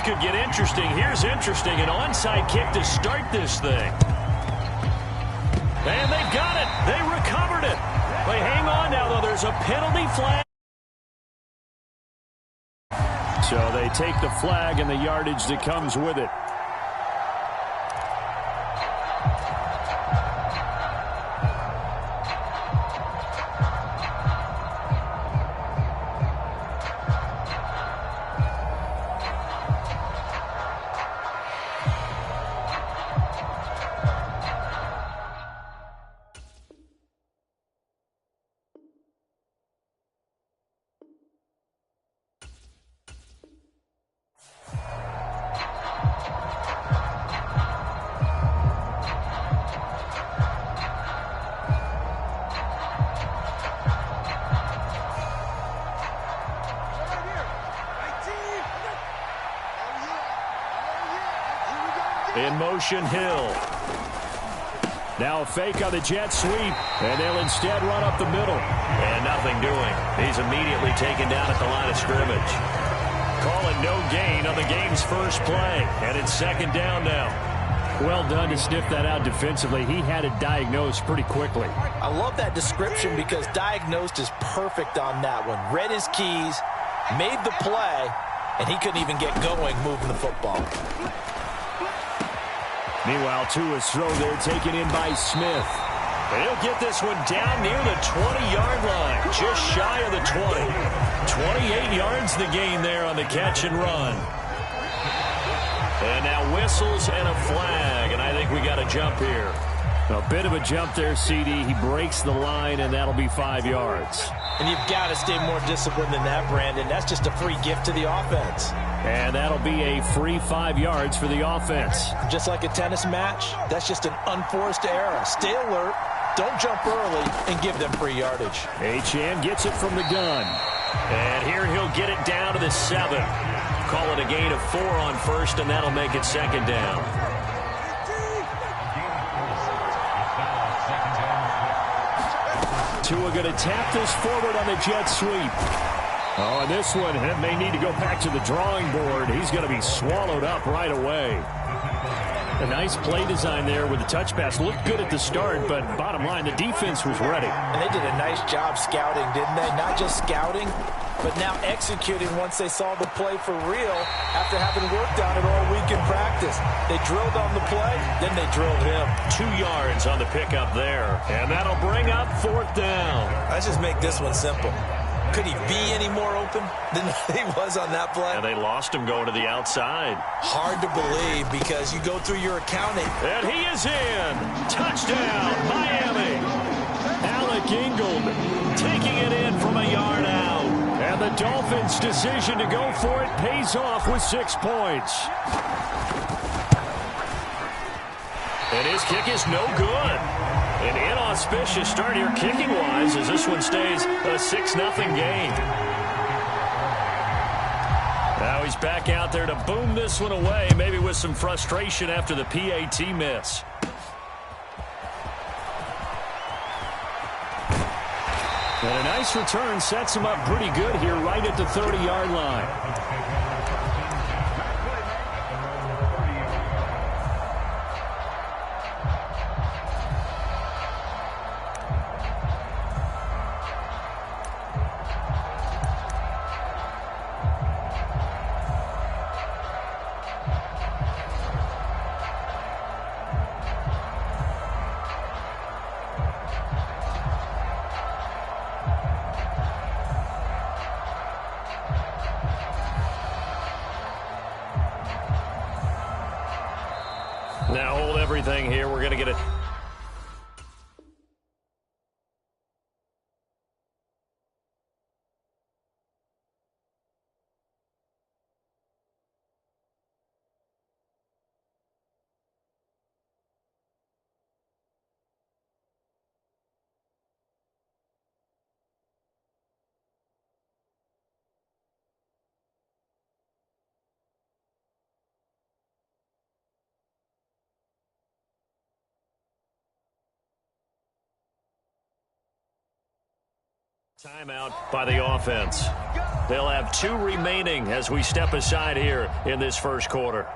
could get interesting. Here's interesting. An onside kick to start this thing. And they've got it. They recovered it. They hang on now, though. There's a penalty flag. So they take the flag and the yardage that comes with it. In motion, Hill. Now a fake on the jet sweep, and they'll instead run up the middle. And nothing doing. He's immediately taken down at the line of scrimmage. Call it no gain on the game's first play, and it's second down now. Well done to sniff that out defensively. He had it diagnosed pretty quickly. I love that description because diagnosed is perfect on that one. Read his keys, made the play, and he couldn't even get going moving the football. Meanwhile, Tua's throw there taken in by Smith. And he'll get this one down near the 20-yard line, just shy of the 20. 28 yards the gain there on the catch and run. And now whistles and a flag, and I think we got a jump here. A bit of a jump there, CD. He breaks the line, and that'll be 5 yards. And you've got to stay more disciplined than that, Brandon. That's just a free gift to the offense. And that'll be a free 5 yards for the offense. Just like a tennis match, that's just an unforced error. Stay alert, don't jump early, and give them free yardage. Achane gets it from the gun. And here he'll get it down to the 7. Call it a gain of 4 on first, and that'll make it second down. Tua going to tap this forward on the jet sweep. Oh, and this one may need to go back to the drawing board. He's going to be swallowed up right away. A nice play design there with the touch pass. Looked good at the start, but bottom line, the defense was ready. And they did a nice job scouting, didn't they? Not just scouting, but now executing once they saw the play for real after having worked on it all week in practice. They drilled on the play, then they drilled him. 2 yards on the pickup there. And that'll bring up 4th down. Let's just make this one simple. Could he be any more open than he was on that play? And they lost him going to the outside. Hard to believe because you go through your accounting. And he is in. Touchdown, Miami. Alec Ingold taking it in from a yard out. And the Dolphins' decision to go for it pays off with 6 points. And his kick is no good. An inauspicious start here kicking-wise as this one stays a 6-0 game. Now he's back out there to boom this one away, maybe with some frustration after the PAT miss. And a nice return sets him up pretty good here right at the 30-yard line. Now hold everything here. We're going to get it. Timeout by the offense. They'll have 2 remaining as we step aside here in this first quarter.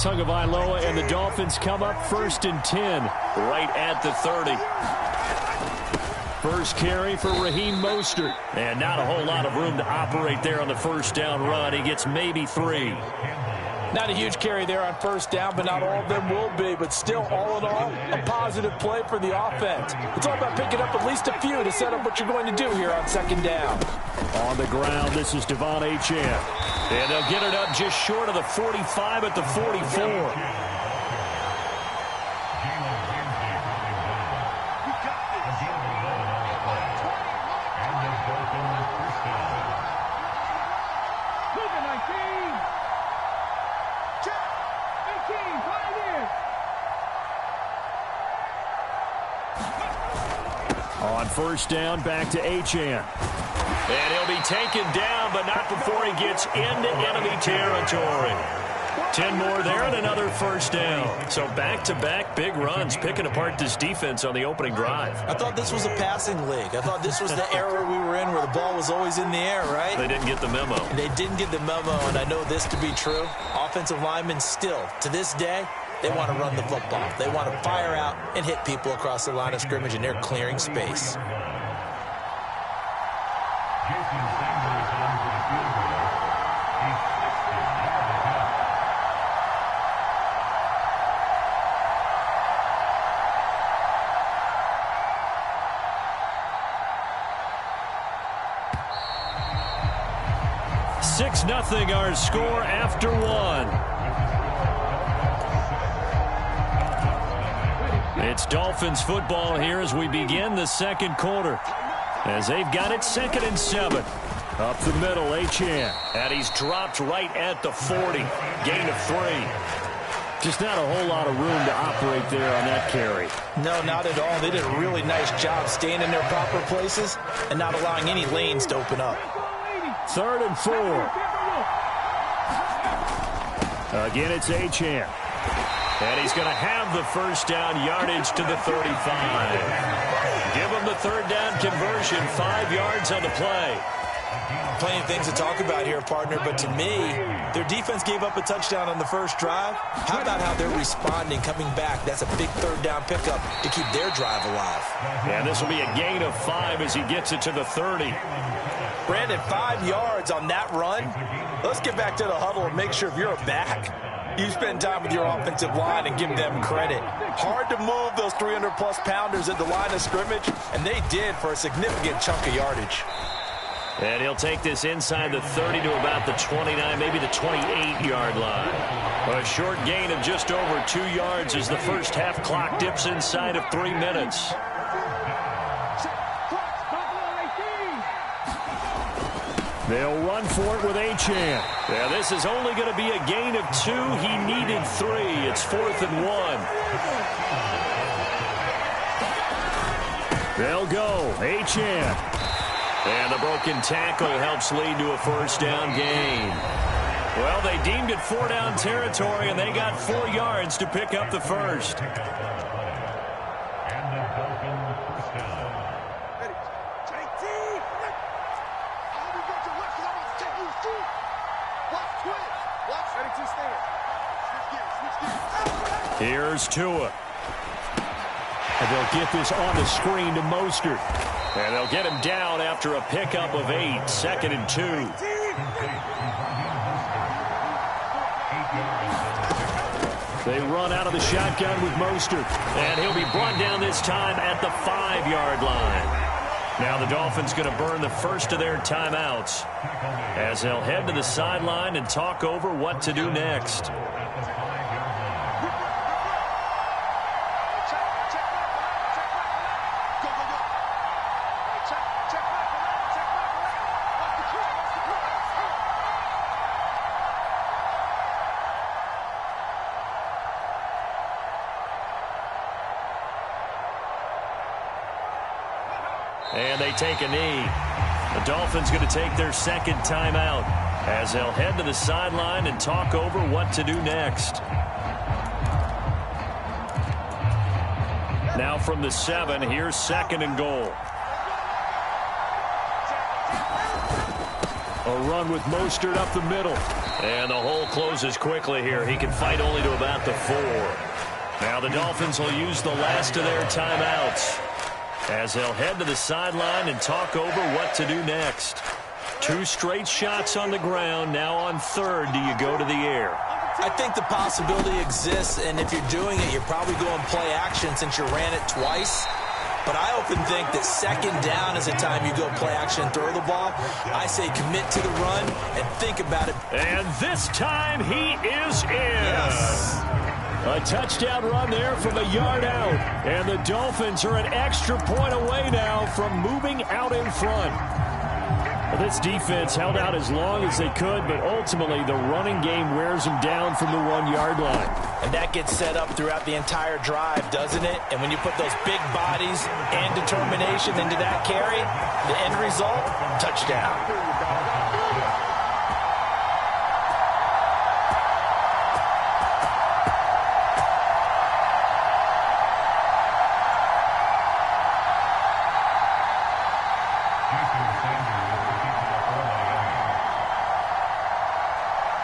Tagovailoa and the Dolphins come up 1st and 10, right at the 30. First carry for Raheem Mostert. And not a whole lot of room to operate there on the first down run. He gets maybe 3. Not a huge carry there on first down, but not all of them will be. But still, all in all, a positive play for the offense. It's all about picking up at least a few to set up what you're going to do here on second down. On the ground, this is Devon Achane. And they'll get it up just short of the 45 at the 44. On first down, back to Achane. And he'll be taken down, but not before he gets into enemy territory. 10 more there and another first down. So back-to-back big runs, picking apart this defense on the opening drive. I thought this was a passing league. I thought this was the era we were in where the ball was always in the air, right? They didn't get the memo. They didn't get the memo, and I know this to be true. Offensive linemen still, to this day, they want to run the football. They want to fire out and hit people across the line of scrimmage, and they're clearing space. Nothing our score after 1. It's Dolphins football here as we begin the second quarter. As they've got it 2nd and 7. Up the middle, Achane. And he's dropped right at the 40. Gain of 3. Just not a whole lot of room to operate there on that carry. No, not at all. They did a really nice job staying in their proper places and not allowing any lanes to open up. 3rd and 4. Again, it's Achane. And he's going to have the first down, yardage to the 35. Give him the 3rd down conversion, 5 yards on the play. Plenty of things to talk about here, partner, but to me, their defense gave up a touchdown on the first drive. How about how they're responding, coming back? That's a big 3rd down pickup to keep their drive alive. And this will be a gain of 5 as he gets it to the 30. Brandon, 5 yards on that run. Let's get back to the huddle and make sure if you're a back, you spend time with your offensive line and give them credit. Hard to move those 300-plus pounders at the line of scrimmage, and they did for a significant chunk of yardage. And he'll take this inside the 30 to about the 29, maybe the 28-yard line. A short gain of just over 2 yards as the first half clock dips inside of 3 minutes. They'll run for it with Achane. Yeah, this is only going to be a gain of 2. He needed 3. It's 4th and 1. They'll go. Achane. And the broken tackle helps lead to a first down gain. Well, they deemed it 4-down territory, and they got 4 yards to pick up the first. Here's Tua. And they'll get this on the screen to Mostert. And they'll get him down after a pickup of 8, 2nd and 2. They run out of the shotgun with Mostert. And he'll be brought down this time at the 5-yard line. Now the Dolphins going to burn the first of their timeouts as they'll head to the sideline and talk over what to do next. And they take a knee. The Dolphins going to take their second timeout as they'll head to the sideline and talk over what to do next. Now from the 7, here's 2nd and goal. A run with Mostert up the middle. And the hole closes quickly here. He can fight only to about the 4. Now the Dolphins will use the last of their timeouts as they'll head to the sideline and talk over what to do next. 2 straight shots on the ground. Now on 3rd, do you go to the air? I think the possibility exists, and if you're doing it, you're probably going play action since you ran it twice. But I often think that 2nd down is the time you go play action and throw the ball. I say commit to the run and think about it. And this time he is in. Yes. A touchdown run there from a yard out. And the Dolphins are an extra point away now from moving out in front. Well, this defense held out as long as they could, but ultimately the running game wears them down from the 1-yard line. And that gets set up throughout the entire drive, doesn't it? And when you put those big bodies and determination into that carry, the end result, touchdown.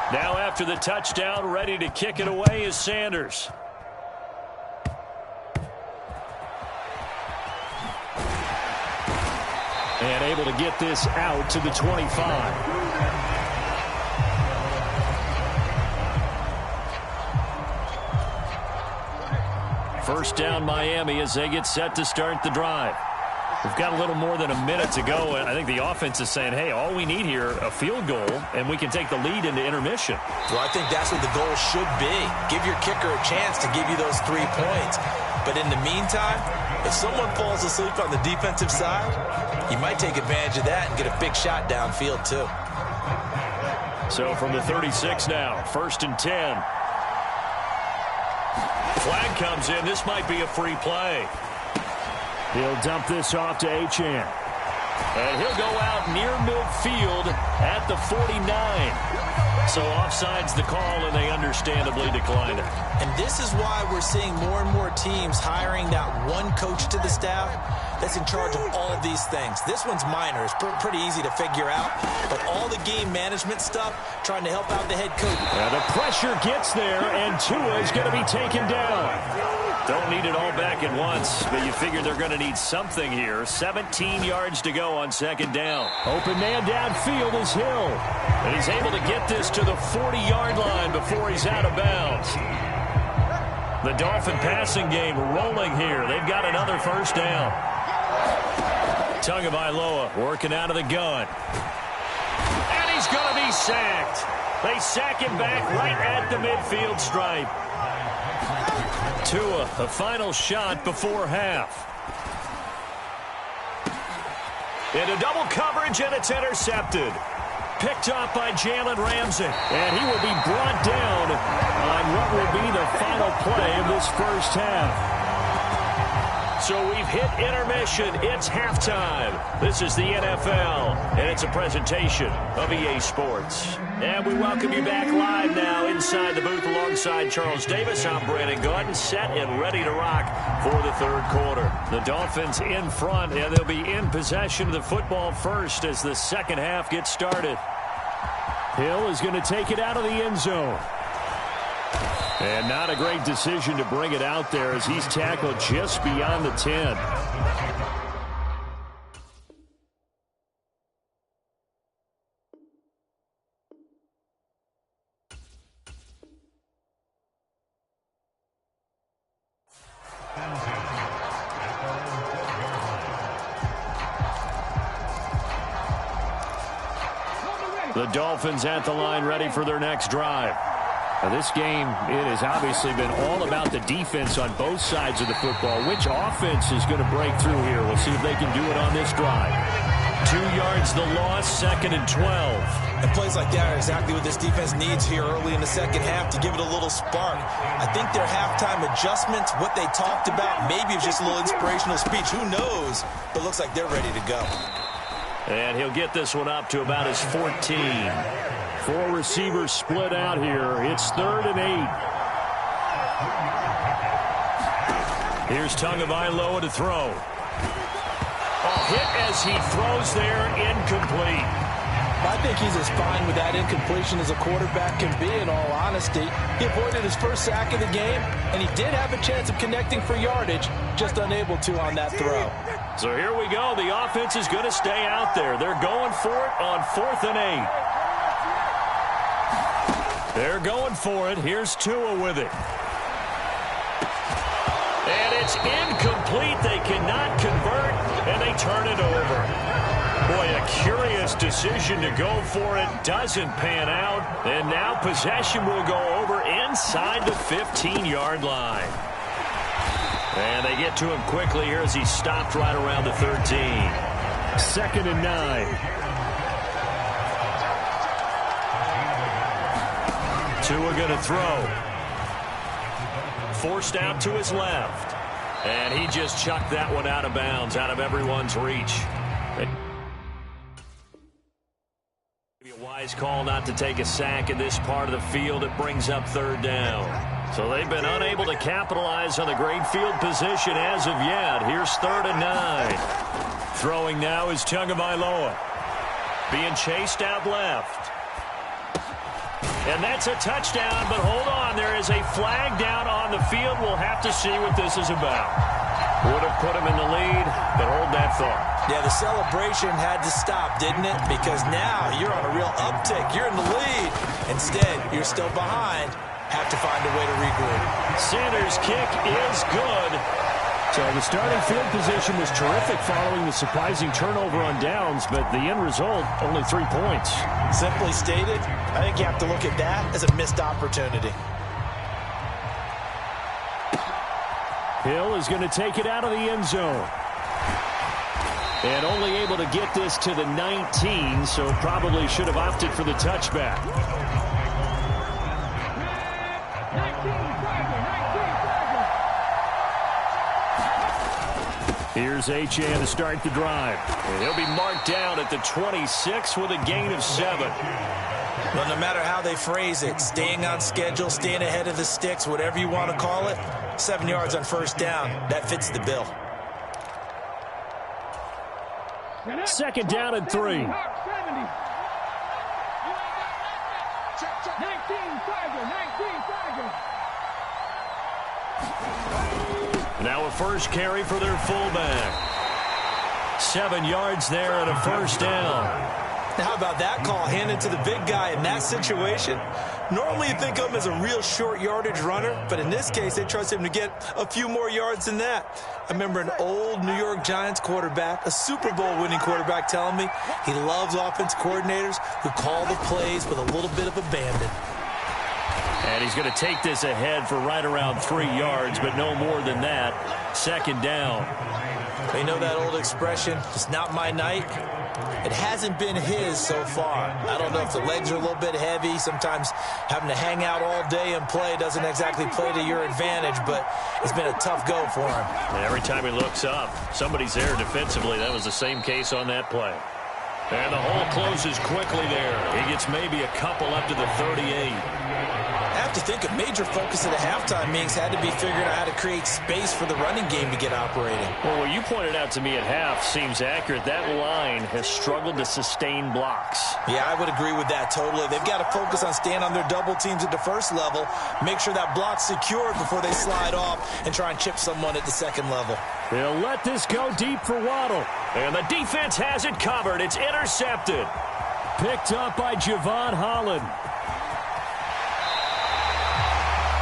Now after the touchdown, ready to kick it away is Sanders. And able to get this out to the 25. First down Miami as they get set to start the drive. We've got a little more than a minute to go, and I think the offense is saying, hey, all we need here, a field goal, and we can take the lead into intermission. Well, I think that's what the goal should be. Give your kicker a chance to give you those 3 points. But in the meantime, if someone falls asleep on the defensive side, you might take advantage of that and get a big shot downfield, too. So from the 36 now, 1st and 10. Flag comes in. This might be a free play. He'll dump this off to Achane. And he'll go out near midfield at the 49. So offside's the call, and they understandably decline it. And this is why we're seeing more and more teams hiring that one coach to the staff that's in charge of all of these things. This one's minor. It's pretty easy to figure out. But all the game management stuff, trying to help out the head coach. Now the pressure gets there, and Tua is going to be taken down. Don't need it all back at once, but you figure they're going to need something here. 17 yards to go on 2nd down. Open man downfield is Hill. And he's able to get this to the 40-yard line before he's out of bounds. The Dolphin passing game rolling here. They've got another 1st down. Tagovailoa working out of the gun. And he's going to be sacked. They sack him back right at the midfield stripe. Tua, the final shot before half. Into double coverage, and it's intercepted. Picked off by Jalen Ramsey. And he will be brought down on what will be the final play of this 1st half. So we've hit intermission. It's halftime. This is the NFL, and it's a presentation of EA Sports. And we welcome you back live now inside the booth alongside Charles Davis. I'm Brandon Gordon, set and ready to rock for the 3rd quarter. The Dolphins in front, and they'll be in possession of the football first as the 2nd half gets started. Hill is going to take it out of the end zone. And not a great decision to bring it out there as he's tackled just beyond the 10. The Dolphins at the line ready for their next drive. Now this game, it has obviously been all about the defense on both sides of the football. Which offense is going to break through here? We'll see if they can do it on this drive. 2 yards the loss, 2nd and 12. And plays like that are exactly what this defense needs here early in the second half to give it a little spark. I think their halftime adjustments, what they talked about, maybe it's just a little inspirational speech. Who knows? But it looks like they're ready to go. And he'll get this one up to about his 14. 4 receivers split out here. It's 3rd and 8. Here's Tagovailoa to throw. Hit as he throws there, incomplete. I think he's as fine with that incompletion as a quarterback can be, in all honesty. He avoided his first sack of the game, and he did have a chance of connecting for yardage, just unable to on that throw. So here we go. The offense is going to stay out there. They're going for it on 4th and 8. They're going for it. Here's Tua with it. And it's incomplete. They cannot convert, and they turn it over. Boy, a curious decision to go for it. Doesn't pan out. And now possession will go over inside the 15-yard line. And they get to him quickly here as he stopped right around the 13. 2nd and 9. Tua going to throw. Forced out to his left. And he just chucked that one out of bounds, out of everyone's reach. Maybe a wise call not to take a sack in this part of the field. It brings up 3rd down. So they've been unable to capitalize on the great field position as of yet. Here's 3rd and 9. Throwing now is Tagovailoa. Being chased out left. And that's a touchdown, but hold on. There is a flag down on the field. We'll have to see what this is about. Would have put him in the lead, but hold that thought. Yeah, the celebration had to stop, didn't it? Because now you're on a real uptick. You're in the lead. Instead, you're still behind. Have to find a way to regroup. Sanders' kick is good. So the starting field position was terrific following the surprising turnover on downs, but the end result, only 3 points. Simply stated, I think you have to look at that as a missed opportunity. Hill is going to take it out of the end zone. And only able to get this to the 19, so probably should have opted for the touchback. Here's Achane to start the drive. And he'll be marked down at the 26 with a gain of 7. Well, no matter how they phrase it, staying on schedule, staying ahead of the sticks, whatever you want to call it, 7 yards on 1st down, that fits the bill. 2nd down and 3. Now a first carry for their fullback. 7 yards there and a 1st down. How about that call handed to the big guy in that situation? Normally you think of him as a real short yardage runner, but in this case they trust him to get a few more yards than that. I remember an old New York Giants quarterback, a Super Bowl winning quarterback, telling me he loves offense coordinators who call the plays with a little bit of abandon. And he's going to take this ahead for right around 3 yards, but no more than that. 2nd down. You know that old expression, it's not my night? It hasn't been his so far. I don't know if the legs are a little bit heavy. Sometimes having to hang out all day and play doesn't exactly play to your advantage, but it's been a tough go for him. And every time he looks up, somebody's there defensively. That was the same case on that play. And the hole closes quickly there. He gets maybe a couple up to the 38. I have to think a major focus of the halftime meetings had to be figuring out how to create space for the running game to get operating. Well, what you pointed out to me at half seems accurate. That line has struggled to sustain blocks. Yeah, I would agree with that totally. They've got to focus on staying on their double teams at the first level, make sure that block's secured before they slide off and try and chip someone at the second level. They'll let this go deep for Waddle. And the defense has it covered. It's intercepted. Picked up by Javon Holland.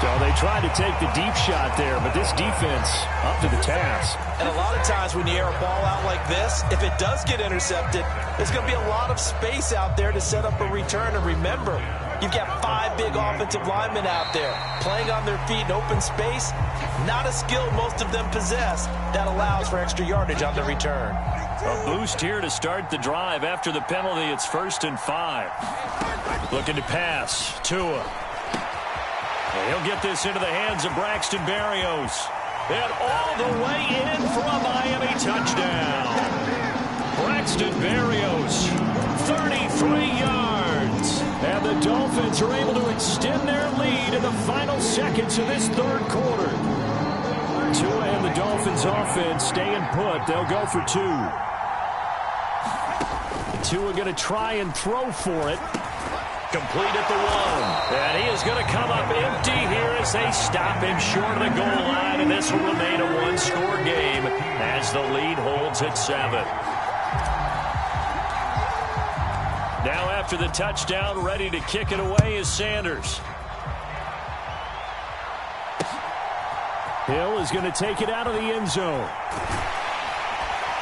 So they tried to take the deep shot there, but this defense up to the task. And a lot of times when you air a ball out like this, if it does get intercepted, there's going to be a lot of space out there to set up a return. And remember, You've got 5 big offensive linemen out there playing on their feet in open space. Not a skill most of them possess that allows for extra yardage on the return. A boost here to start the drive. After the penalty, it's 1st and 5. Looking to pass. Tua. And he'll get this into the hands of Braxton Berrios. And all the way in for a Miami touchdown. Braxton Berrios, 33 yards. And the Dolphins are able to extend their lead in the final seconds of this 3rd quarter. Tua and the Dolphins offense staying put. They'll go for 2. Tua going to try and throw for it. Complete at the 1. And he is going to come up empty here as they stop him short of the goal line. And this will remain a 1-score game as the lead holds at 7. Now after the touchdown, ready to kick it away is Sanders. Hill is going to take it out of the end zone.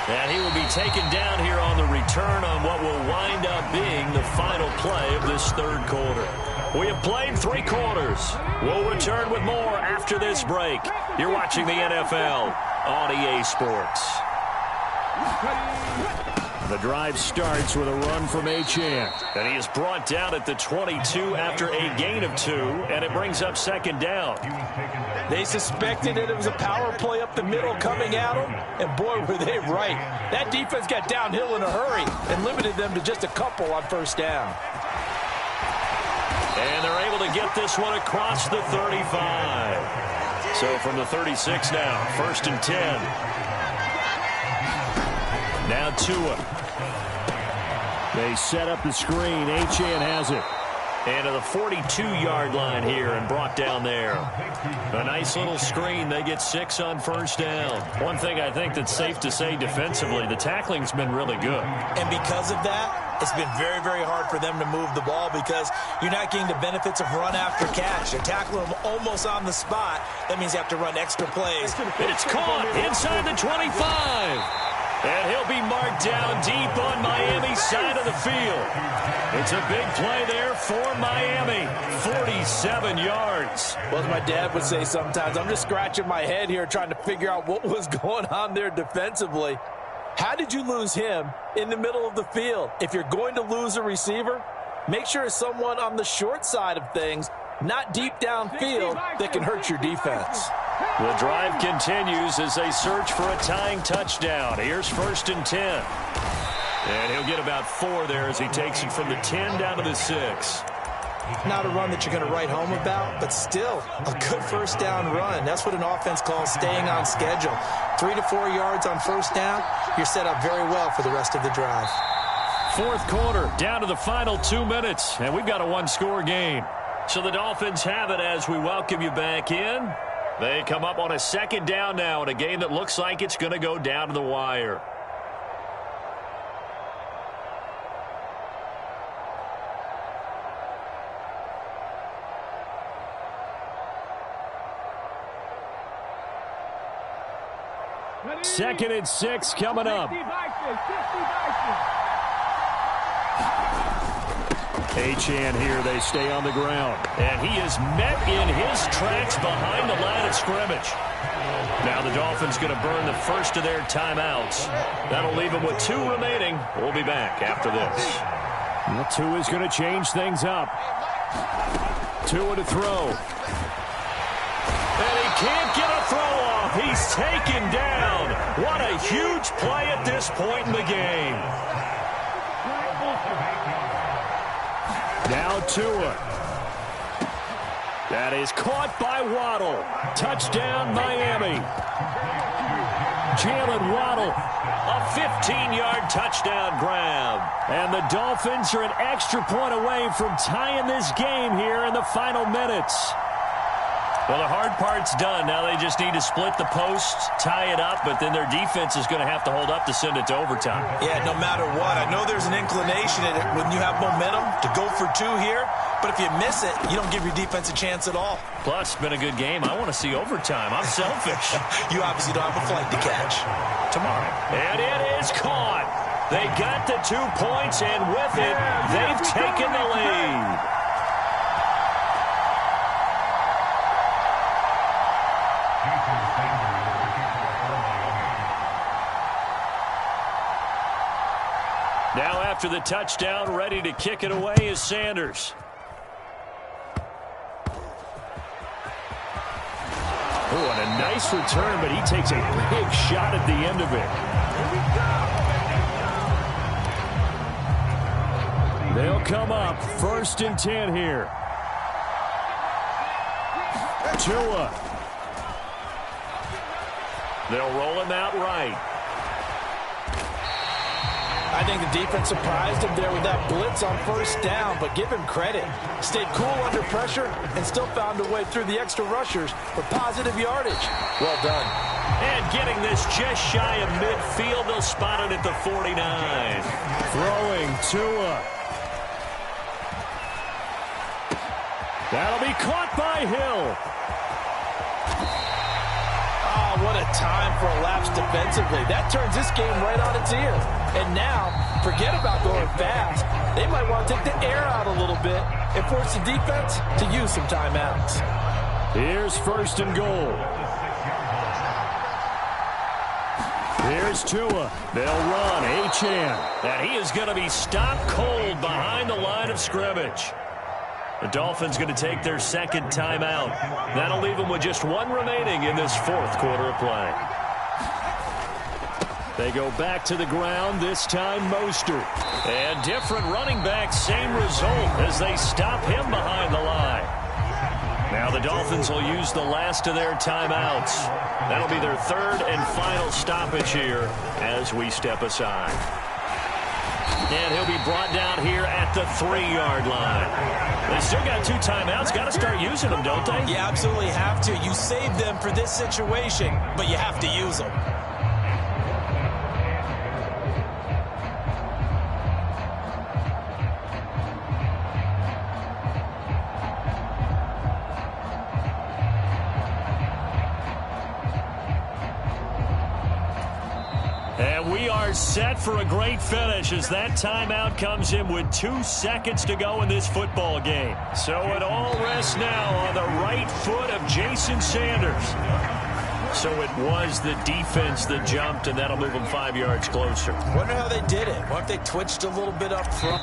And he will be taken down here on the return on what will wind up being the final play of this 3rd quarter. We have played 3 quarters. We'll return with more after this break. You're watching the NFL on EA Sports. The drive starts with a run from Achane. And he is brought down at the 22 after a gain of 2, and it brings up 2nd down. They suspected that it was a power play up the middle coming at them, and boy, were they right. That defense got downhill in a hurry and limited them to just a couple on 1st down. And they're able to get this one across the 35. So from the 36 now, 1st and 10. Now Tua. They set up the screen. Achane has it. And to the 42-yard line here and brought down there. A nice little screen. They get 6 on 1st down. One thing I think that's safe to say defensively, the tackling's been really good. And because of that, it's been very, very hard for them to move the ball because you're not getting the benefits of run after catch. They're tackling them almost on the spot. That means you have to run extra plays. It's caught inside the 25. And he'll be marked down deep on Miami's side of the field. It's a big play there for Miami. 47 yards. Well, as my dad would say sometimes, I'm just scratching my head here trying to figure out what was going on there defensively. How did you lose him in the middle of the field? If you're going to lose a receiver, make sure it's someone on the short side of things, not deep downfield, that can hurt your defense. The drive continues as they search for a tying touchdown. Here's 1st and 10. And he'll get about 4 there as he takes it from the 10 down to the 6. Not a run that you're going to write home about, but still a good 1st down run. That's what an offense calls staying on schedule. 3 to 4 yards on 1st down, you're set up very well for the rest of the drive. 4th quarter, down to the final 2 minutes, and we've got a 1-score game. So the Dolphins have it as we welcome you back in. They come up on a 2nd down now in a game that looks like it's going to go down to the wire. Second and 6 coming up. Achane here, they stay on the ground. And he is met in his tracks behind the line of scrimmage. Now the Dolphins going to burn the first of their timeouts. That'll leave them with 2 remaining. We'll be back after this. Well, Tua is going to change things up. Tua to throw. And he can't get a throw off. He's taken down. What a huge play at this point in the game. Now Tua. That is caught by Waddle. Touchdown, Miami. Jalen Waddle, a 15-yard touchdown grab. And the Dolphins are an extra point away from tying this game here in the final minutes. Well, the hard part's done. Now they just need to split the post, tie it up, but then their defense is going to have to hold up to send it to overtime. Yeah, no matter what. I know there's an inclination in it when you have momentum to go for 2 here, but if you miss it, you don't give your defense a chance at all. Plus, it's been a good game. I want to see overtime. I'm selfish. You obviously don't have a flight to catch. Tomorrow. And it is caught. They got the 2 points, and with it, they've taken the lead. Now after the touchdown, ready to kick it away is Sanders. Oh, and a nice return, but he takes a big shot at the end of it. They'll come up 1st and 10 here. Tua. They'll roll him out right. I think the defense surprised him there with that blitz on 1st down, but give him credit. Stayed cool under pressure and still found a way through the extra rushers for positive yardage. Well done. And getting this just shy of midfield, they'll spot it at the 49. Throwing Tua. That'll be caught by Hill. What a time for a lapse defensively. That turns this game right on its ear. And now, forget about going fast. They might want to take the air out a little bit and force the defense to use some timeouts. Here's 1st and goal. Here's Tua. They'll run Achane. And he is going to be stopped cold behind the line of scrimmage. The Dolphins going to take their 2nd timeout. That'll leave them with just 1 remaining in this 4th quarter of play. They go back to the ground, this time Mostert. And different running back, same result as they stop him behind the line. Now the Dolphins will use the last of their timeouts. That'll be their 3rd and final stoppage here as we step aside. And he'll be brought down here at the 3-yard line. They still got 2 timeouts. Got to start using them, don't they? You absolutely have to. You save them for this situation, but you have to use them. And we are set for a great finish as that timeout comes in with 2 seconds to go in this football game. So it all rests now on the right foot of Jason Sanders. So it was the defense that jumped, and that'll move them 5 yards closer. Wonder how they did it. What if they twitched a little bit up front?